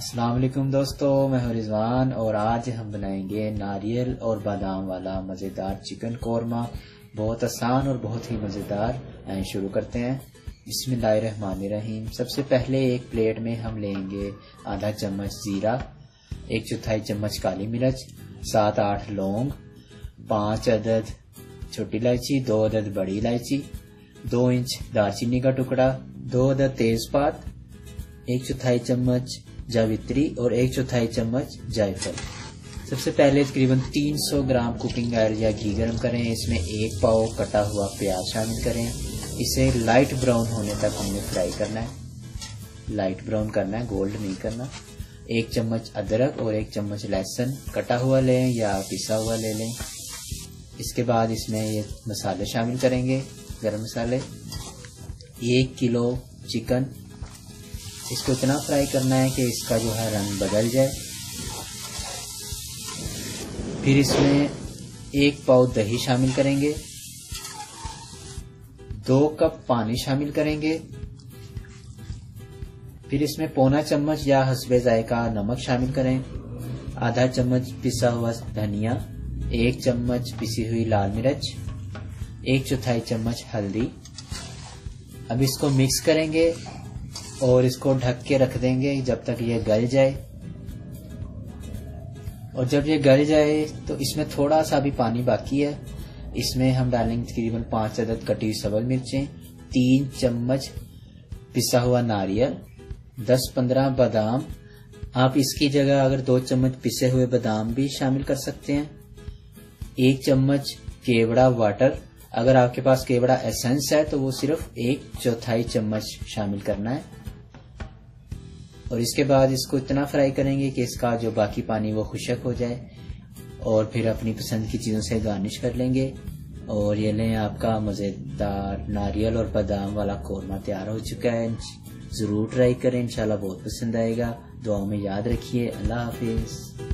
अस्सलाम वालेकुम दोस्तों, मैं हूं रिजवान और आज हम बनाएंगे नारियल और बादाम वाला मज़ेदार चिकन कोरमा। बहुत आसान और बहुत ही मज़ेदार। शुरू करते हैं। बिस्मिल्लाहिर्रहमानिर्रहीम। सबसे पहले एक प्लेट में हम लेंगे आधा चम्मच जीरा, 1/4 चम्मच काली मिर्च, 7-8 लौंग, 5 अदद छोटी इलायची, 2 अदद बड़ी इलायची, 2 इंच दालचीनी का टुकड़ा, 2 अदद तेजपात, 1/4 चम्मच जावित्री और 1/4 चम्मच जायफल। सबसे पहले तकरीबन 300 ग्राम कुकिंग ऑयल या घी गर्म करें। इसमें 1 पाव कटा हुआ प्याज शामिल करें। इसे लाइट ब्राउन होने तक हमने फ्राई करना है। लाइट ब्राउन करना है, गोल्ड नहीं करना। 1 चम्मच अदरक और 1 चम्मच लहसुन कटा हुआ लें या पिसा हुआ ले लें। इसके बाद इसमें ये मसाले शामिल करेंगे, गरम मसाले। 1 किलो चिकन, इसको इतना फ्राई करना है कि इसका जो है रंग बदल जाए। फिर इसमें 1 पाव दही शामिल करेंगे, 2 कप पानी शामिल करेंगे। फिर इसमें 1/4 चम्मच या हस्बे जायका नमक शामिल करें, आधा चम्मच पिसा हुआ धनिया, 1 चम्मच पिसी हुई लाल मिर्च, 1/4 चम्मच हल्दी। अब इसको मिक्स करेंगे और इसको ढक के रख देंगे जब तक ये गल जाए। और जब ये गल जाए तो इसमें थोड़ा सा भी पानी बाकी है। इसमें हम डालेंगे तकरीबन 5 अदद कटी हुई सब्ज़ मिर्चें, 3 चम्मच पिसा हुआ नारियल, 10-15 बादाम। आप इसकी जगह अगर 2 चम्मच पिसे हुए बादाम भी शामिल कर सकते हैं। 1 चम्मच केवड़ा वाटर, अगर आपके पास केवड़ा एसेंस है तो वो सिर्फ 1/4 चम्मच शामिल करना है। और इसके बाद इसको इतना फ्राई करेंगे कि इसका जो बाकी पानी वो खुशक हो जाए। और फिर अपनी पसंद की चीज़ों से गार्निश कर लेंगे। और ये लें, आपका मज़ेदार नारियल और बादाम वाला कोरमा तैयार हो चुका है। ज़रूर ट्राई करें, इंशाल्लाह बहुत पसंद आएगा। दुआ में याद रखिए। अल्लाह हाफिज़।